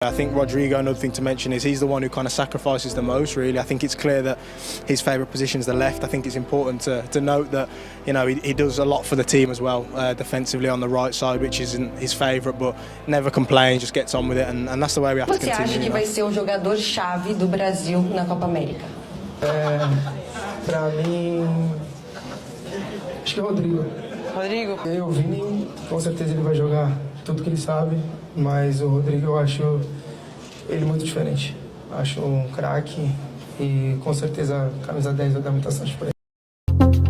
I think Rodrygo, another thing to mention is he's the one who kind of sacrifices the most, really. I think it's clear that his favourite position is the left. I think it's important to note that, you know, he does a lot for the team as well, defensively on the right side, which isn't his favourite, but never complains, just gets on with it, and that's the way we have to continue. Você acha que vai ser o jogador-chave do Brasil na Copa América? Pra mim, acho que é o Rodrygo. Rodrygo? O Vini, com certeza ele vai jogar tudo que ele sabe, mas o Rodrygo eu acho ele muito diferente. Acho craque e com certeza a camisa 10 vai dar muita sorte para ele.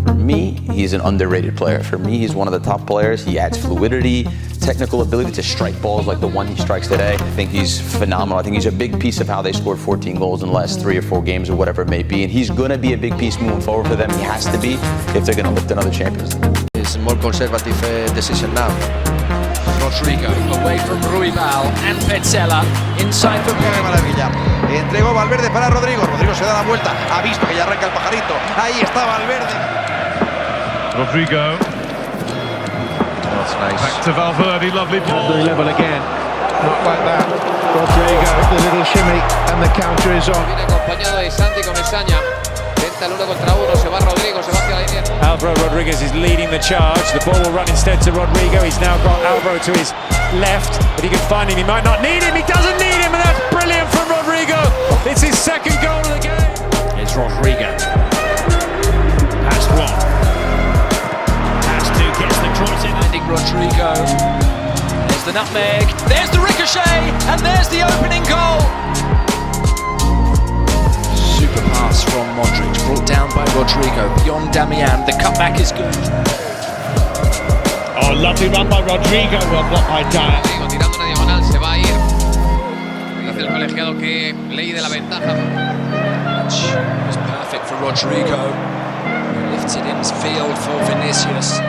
For me, he's an underrated player. For me, he's one of the top players. He adds fluidity, technical ability to strike balls like the one he strikes today. I think he's phenomenal. I think he's a big piece of how they scored 14 goals in the last 3 or 4 games or whatever it may be. And he's going to be a big piece moving forward for them. He has to be if they're going to lift another Champions League. It's a more conservative decision now. Rodrygo away from Ruibal and Petzela inside for ¡Qué maravilla! Entregó Valverde para Rodrygo. Rodrygo se da la vuelta. Ha visto que ya arranca el pajarito. Ahí está Valverde. Rodrygo. That's nice. Back to Valverde. Lovely ball. Level again. Not like that. Rodrygo, the little shimmy, and the counter is on. Viene acompañado de Santi con Esaña. Tenta el 1 contra 1. Se va Rodrygo. Se va hacia la línea. Álvaro Rodriguez is leading the charge. The ball will run instead to Rodrygo. He's now got Álvaro to his left, but he can find him. He might not need him. He doesn't need him, and that's brilliant from Rodrygo. It's his second goal of the game. It's Rodrygo. Past one. Past two. Gets the cross in. Finding Rodrygo. There's the nutmeg. There's the ricochet, and there's the opening goal. Super pass from Modric, brought down by Rodrygo, beyond Damian, the cutback is good. Oh, lovely run by Rodrygo, well blocked by Dan. Rodrygo tirando una diagonal, se va a ir. Dice el colegiado que ley de la ventaja. It was perfect for Rodrygo. Lifts it in field for Vinicius.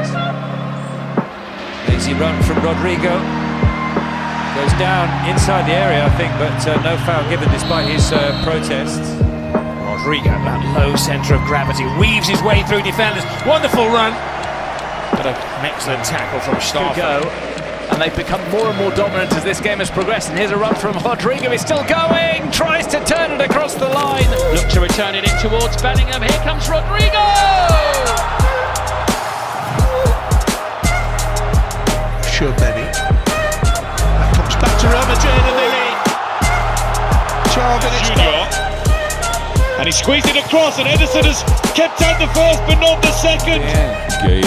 Easy run from Rodrygo. Goes down inside the area, I think, but no foul given despite his protests. Rodrygo, that low centre of gravity, weaves his way through defenders. Wonderful run. But an excellent tackle from Starfo. And they've become more and more dominant as this game has progressed. And here's a run from Rodrygo. He's still going. Tries to turn it across the line. Look to return it in towards Bellingham. Here comes Rodrygo! Sure, Benny. That comes back to Real Madrid and they lead. 12 minutes Junior. And he squeezed it across, and Edison has kept out the first but not the second. Que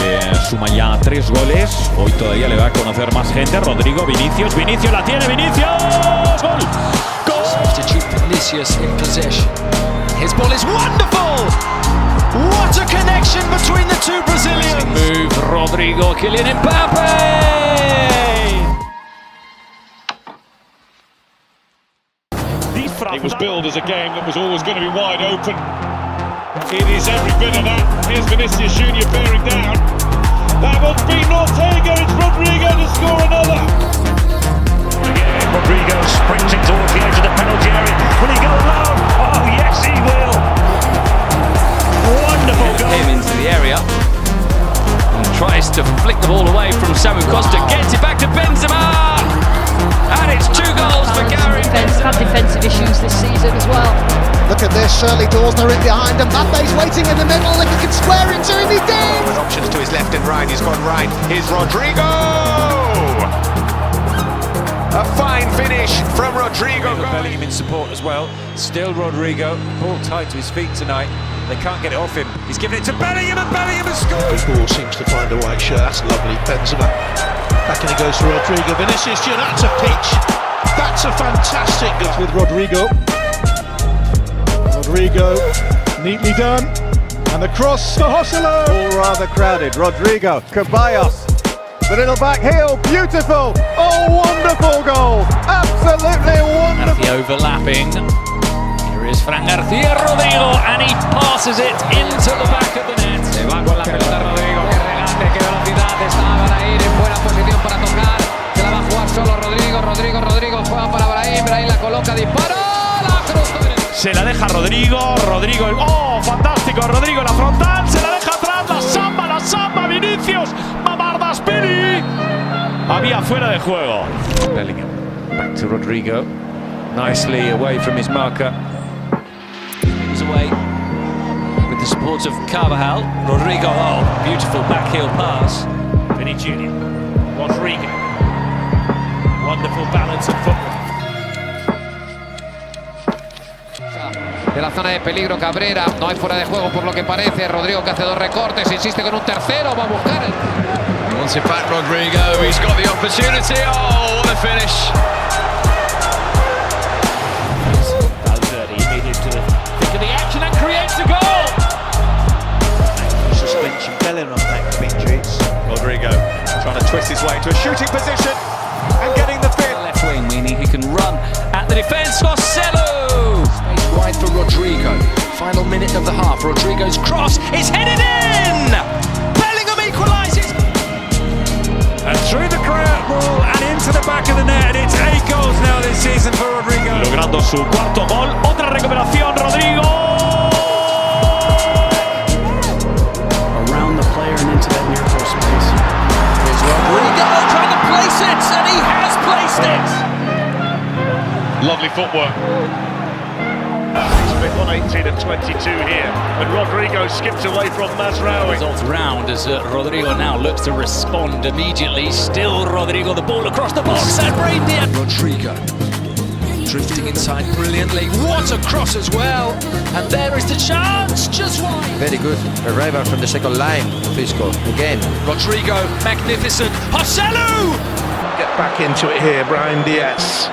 suma ya 3 goles. Hoy todavía le va a conocer más gente. Rodrygo, Vinicius la tiene, Vinicius! Gol! Goal! Substitute Vinicius in possession. His ball is wonderful! What a connection between the two Brazilians! Move, Rodrygo, Kylian Mbappe! It was billed as a game that was always going to be wide open. It is every bit of that. Here's Vinicius Junior bearing down. That will be Ortega. It's Rodrygo to score another. Again, Rodrygo sprinting towards the edge of the penalty area. Will he go alone? Oh, yes, he will. Wonderful goal. Him into the area. And tries to flick the ball away from Samu Costa. Gets it back to Benzema. And it's 2 goals for Gary. Had defensive issues this season as well. Look at this, Shirley Dawson in behind him. Mbappe's waiting in the middle. If he can square into him, he did! With options to his left and right. He's gone right. Here's Rodrygo! A fine finish from Rodrygo. Bellingham in support as well. Still Rodrygo. Ball tied to his feet tonight. They can't get it off him. He's given it to Bellingham, and Bellingham has scored. The ball seems to find a white shirt. That's lovely. Benzema. Back and he goes to Rodrygo. Vinicius Junior, that's a pitch. That's a fantastic goal with Rodrygo. Rodrygo, neatly done. And the cross to Hossolo. All rather crowded. Rodrygo, Ceballos. The little back heel, beautiful. Oh, wonderful goal. Absolutely wonderful. Garcia overlapping. Here is Fran Garcia, Rodrygo, and he passes it into the back of the net. Se va con la pelota Rodrygo. Qué regate, qué velocidad. Estaban a ir en buena posición para tocar. Se la va a jugar solo Rodrygo juega para Brahim la coloca, dispara, la cruza. Se la deja Rodrygo, oh, fantástico, Rodrygo la frontal, se la deja atrás, la samba, Vinicius, Mamardashvili. Había fuera de juego. Bellingham, back to Rodrygo, nicely away from his marker. He's away with the support of Carvajal. Rodrygo, oh, beautiful backheel pass. Vinny Jr. Rodrygo. Wonderful balance of football. De la zona de peligro Cabrera, no hay fuera de juego por lo que parece. Rodrygo que hace dos recortes, insiste con un tercero, va a buscar el... He wants it back, Rodrygo. He's got the opportunity. Oh, what a finish! Valverde made it to the thick of the action and creates a goal. Suspension, Bellingham back to injuries. Rodrygo trying to twist his way into a shooting position and getting the fit. Left wing, meaning he can run at the defence. Marcelo! Space wide for Rodrygo. Final minute of the half. Rodrygo's cross is headed in! Bellingham equalises! And through the crowd wall and into the back of the net. It's 8 goals now this season for Rodrygo. Logrando su cuarto gol. Otra recuperación, Rodrygo. Around the player and into that near post space. Here's Rodrygo trying to place it, and he has placed it! Lovely footwork. It's a bit 118 and 22 here, and Rodrygo skips away from Mazraoui. Results round as Rodrygo now looks to respond immediately. Still Rodrygo, the ball across the box and Reindeer. Rodrygo drifting inside brilliantly. What a cross as well, and there is the chance, just wide. Very good arrival from the second line. Fisco again. Rodrygo, magnificent. Marcelo! Get back into it here, Brian Diaz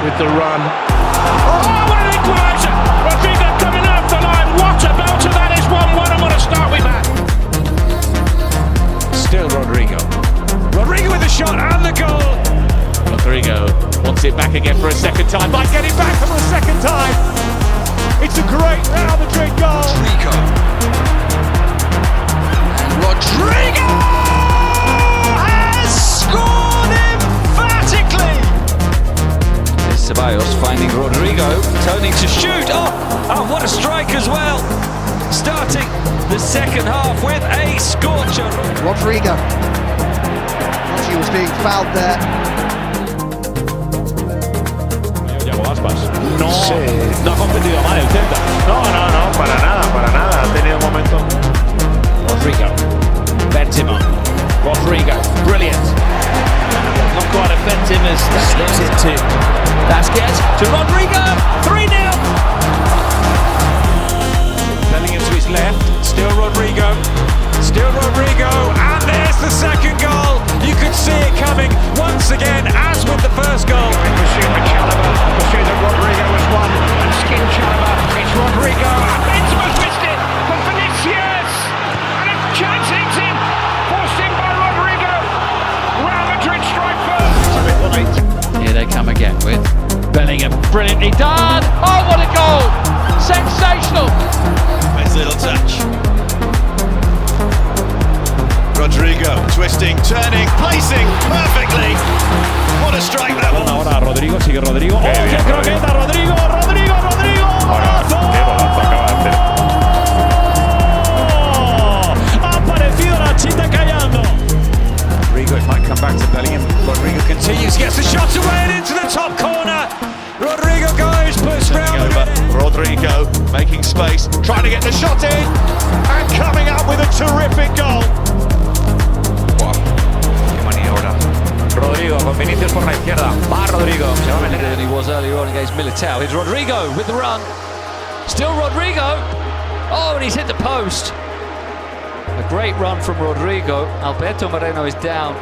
with the run. Oh, what an equaliser! Rodrygo coming off the line. What a belter that is! 1-1. I'm going to start with that. Still Rodrygo. Rodrygo with the shot and the goal. Rodrygo wants it back again for a second time. Might get it back for a second time. It's a great Real Madrid goal. Rodrygo. And Rodrygo has scored emphatically. There's Ceballos finding Rodrygo, turning to shoot. Oh, what a strike as well. Starting the second half with a scorcher. Rodrygo. He was being fouled there. No, no ha competido mal el Celta. No, para nada. Ha tenido un momento. Rodrygo, Benzema, Rodrygo, brilliant. Not quite effective as that slips into Vasquez to Rodrygo, 3-0. Bellingham to his left, still Rodrygo, and there's the second goal. You could see it coming once again, as with the first goal. Pursued with Chalobah, pursued that Rodrygo has won, and skinned Chalobah. It's Rodrygo, and Benzema's missed it, but Vinicius, and a chance hits him, forced in by Rodrygo. Real Madrid strike first. Here they come again with Bellingham, brilliantly done. Oh, what a goal! Sensational. Nice little touch. Rodrygo twisting, turning, placing perfectly. What a strike that was. Ahora Rodrygo, sigue Rodrygo. ¡Oh, qué croqueta! Rodrygo! Ahora, qué golazo acaba de hacer. Ha aparecido la chita callando. Rodrygo, it might come back to Bellingham. Rodrygo continues, gets the shot away and into the top corner. Rodrygo goes, puts round. Rodrygo making space, trying to get the shot in, and coming up with a terrific goal. Rodrygo con Vinicius por la izquierda. Va Rodrygo. Se va a meter. Than he was earlier on against Militao. Here's Rodrygo with the run. Still Rodrygo. Oh, and he's hit the post. A great run from Rodrygo. Alberto Moreno is down.